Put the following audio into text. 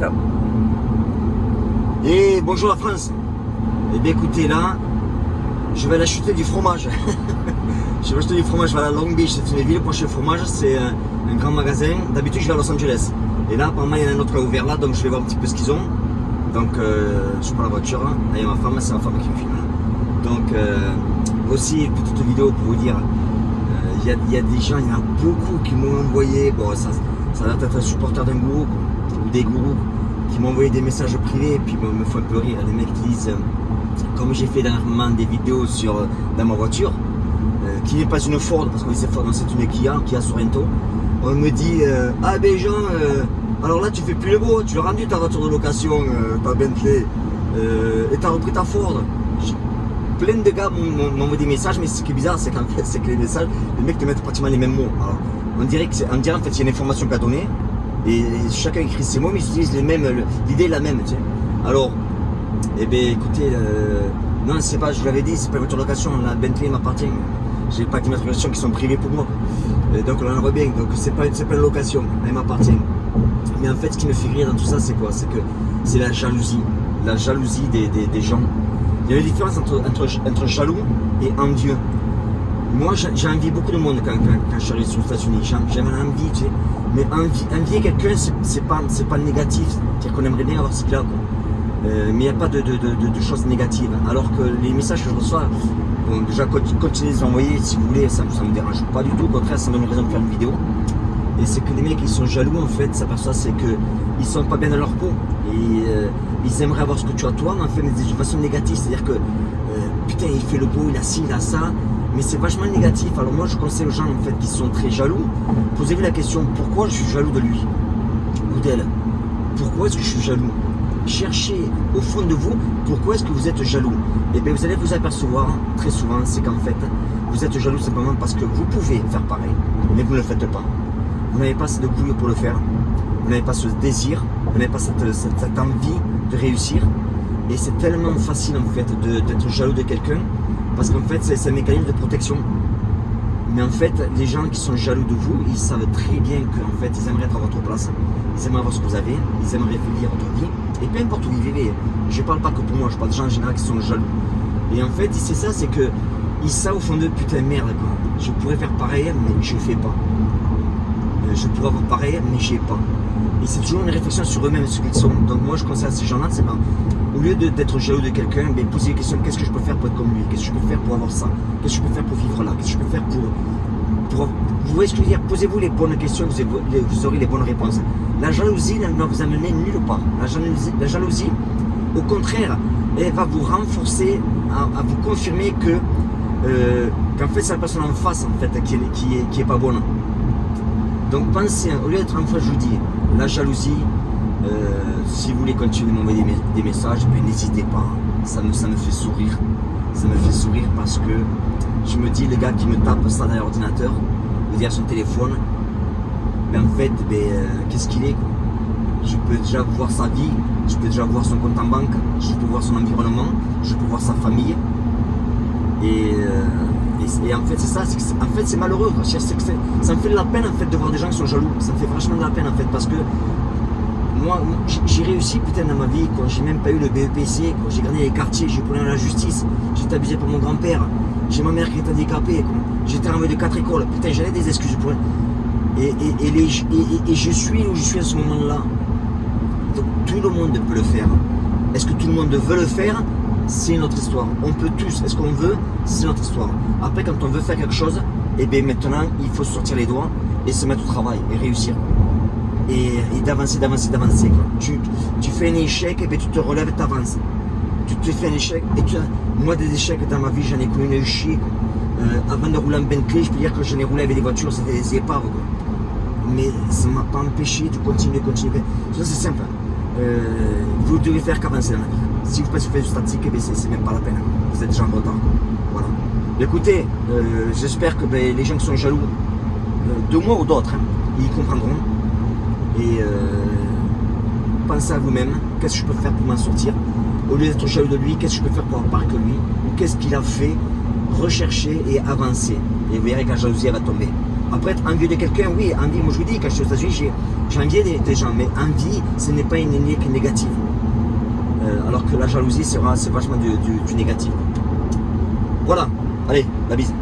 Cap. Et bonjour la France. Eh bien écoutez, là, je vais aller acheter du fromage. Je vais acheter du fromage, je vais à Long Beach, c'est une ville proche de fromage, c'est un grand magasin. D'habitude je vais à Los Angeles. Et là apparemment il y en a un autre qui a ouvert là, donc je vais voir un petit peu ce qu'ils ont. Donc je prends la voiture, là, il y a ma femme, c'est ma femme qui me filme. Donc aussi une petite vidéo pour vous dire, il y a des gens, il y en a beaucoup qui m'ont envoyé, bon ça doit être un supporter d'un gourou ou des gourous qui m'ont envoyé des messages privés et puis me font un peu rire. Les mecs qui disent, comme j'ai fait dernièrement des vidéos dans ma voiture, qui n'est pas une Ford, parce que c'est Ford, c'est une Kia Sorento. On me dit, ah ben Jean, alors là tu fais plus le beau, tu as rendu ta voiture de location, ta Bentley, et tu as repris ta Ford. Plein de gars m'ont envoyé des messages, mais ce qui est bizarre, c'est qu'en fait, c'est que les messages, les mecs te mettent pratiquement les mêmes mots. Alors, on dirait en fait, il y a une information qu'a donnée, et chacun écrit ses mots, mais ils utilisent les mêmes, l'idée est la même, tu sais. Alors, eh bien écoutez, non, c'est pas, je vous l'avais dit, c'est pas une voiture de location, la Bentley m'appartient. J'ai pas d'immatriculation qui sont privées pour moi. Et donc on en voit bien, donc c'est pas une location, elle m'appartient. Mais en fait, ce qui me fait rire dans tout ça, c'est quoi? C'est que c'est la jalousie des gens. Il y a une différence entre jaloux et envieux. Moi, j'ai envié beaucoup de monde quand je suis arrivé aux États-Unis. J'avais envie, tu sais. Mais envier quelqu'un, c'est pas négatif. C'est-à-dire qu'on aimerait bien avoir ce qu'il a, quoi. Mais il n'y a pas de choses négatives. Alors que les messages que je reçois, bon, déjà continuez de les envoyer si vous voulez, ça me dérange pas du tout. Au contraire, ça me donne raison de faire une vidéo. Et c'est que les mecs, ils sont jaloux en fait. Ça perçoit, c'est qu'ils sont pas bien dans leur peau. Et ils aimeraient avoir ce que tu as toi, mais en fait, mais de façon négative. C'est-à-dire que putain, il fait le beau, il a ci, il a ça. Mais c'est vachement négatif. Alors moi, je conseille aux gens en fait qui sont très jaloux. Posez-vous la question, pourquoi je suis jaloux de lui ou d'elle? Pourquoi est-ce que je suis jaloux? Cherchez au fond de vous pourquoi est-ce que vous êtes jaloux. Et bien vous allez vous apercevoir très souvent, c'est qu'en fait vous êtes jaloux simplement parce que vous pouvez faire pareil, mais vous ne le faites pas. Vous n'avez pas cette couille pour le faire, vous n'avez pas ce désir, vous n'avez pas cette envie de réussir. Et c'est tellement facile en fait d'être jaloux de quelqu'un parce qu'en fait c'est un mécanisme de protection. Mais en fait, les gens qui sont jaloux de vous, ils savent très bien qu'en fait, ils aimeraient être à votre place. Ils aimeraient avoir ce que vous avez, ils aimeraient vivre votre vie. Et peu importe où vous vivez, je ne parle pas que pour moi, je parle des gens en général qui sont jaloux. Et en fait, c'est ça, c'est que ils savent au fond d'eux, putain merde, quoi. Je pourrais faire pareil, mais je ne fais pas. Je pourrais avoir pareil, mais je n'ai pas. Et c'est toujours une réflexion sur eux-mêmes, ce qu'ils sont. Donc moi, je conseille à ces gens-là, c'est pas. Au lieu d'être jaloux de quelqu'un, ben, posez les questions, qu'est-ce que je peux faire pour être comme lui? Qu'est-ce que je peux faire pour avoir ça? Qu'est-ce que je peux faire pour vivre là? Qu'est-ce que je peux faire pour... Vous voyez ce que je veux dire? Posez-vous les bonnes questions, vous aurez les bonnes réponses. La jalousie ne va vous amener nulle part. La jalousie, au contraire, elle va vous renforcer, à vous confirmer qu'en fait c'est la personne en face en fait, qui est pas bonne. Donc pensez, au lieu d'être en face, je vous dis, la jalousie, si vous voulez continuer de m'envoyer des messages, ben, n'hésitez pas, ça me fait sourire. Ça me fait sourire parce que je me dis, le gars qui me tape ça dans l'ordinateur, derrière son téléphone, ben en fait, qu'est-ce qu'il est, quoi. Je peux déjà voir sa vie, je peux déjà voir son compte en banque, je peux voir son environnement, je peux voir sa famille. Et en fait, c'est ça, en fait, c'est malheureux, quoi. Ça me fait de la peine en fait de voir des gens qui sont jaloux. Ça me fait franchement de la peine en fait parce que moi, j'ai réussi putain dans ma vie, quoi. J'ai même pas eu le BEPC, quoi. J'ai gagné les quartiers, j'ai pris la justice, j'ai été abusé par mon grand-père, j'ai ma mère qui est handicapée, quoi. J'étais enlevé de 4 écoles, putain j'avais des excuses pour et je suis où je suis à ce moment-là. Donc tout le monde peut le faire. Est-ce que tout le monde veut le faire? C'est notre histoire. On peut tous, est-ce qu'on veut? C'est notre histoire. Après quand on veut faire quelque chose, et bien maintenant il faut sortir les doigts et se mettre au travail et réussir. Et d'avancer. Quoi. Tu fais un échec, et bien tu te relèves, tu avances. Tu te fais un échec, et moi des échecs dans ma vie, j'en ai connu une chier. Avant de rouler en Bentley, je peux dire que j'en ai roulé avec des voitures, c'était des épaves. Quoi. Mais ça ne m'a pas empêché de continuer. Ça c'est simple. Vous devez faire qu'avancer dans la vie. Si vous pensez faire du statique, eh c'est même pas la peine. Vous êtes déjà en retard. Voilà. Écoutez, j'espère que les gens qui sont jaloux de moi ou d'autres, ils comprendront. Et pensez à vous-même, qu'est-ce que je peux faire pour m'en sortir? Au lieu d'être jaloux de lui, qu'est-ce que je peux faire pour avoir pareil que lui? Ou qu'est-ce qu'il a fait? Rechercher et avancer. Et vous verrez que la jalousie elle va tomber. Après, être envieux de quelqu'un, oui, envie, moi je vous dis, quand je suis aux États-Unis, j'ai envié des gens, mais envie, ce n'est pas une envie qui est négative. Alors que la jalousie, c'est vachement du négatif. Voilà, allez, la bise.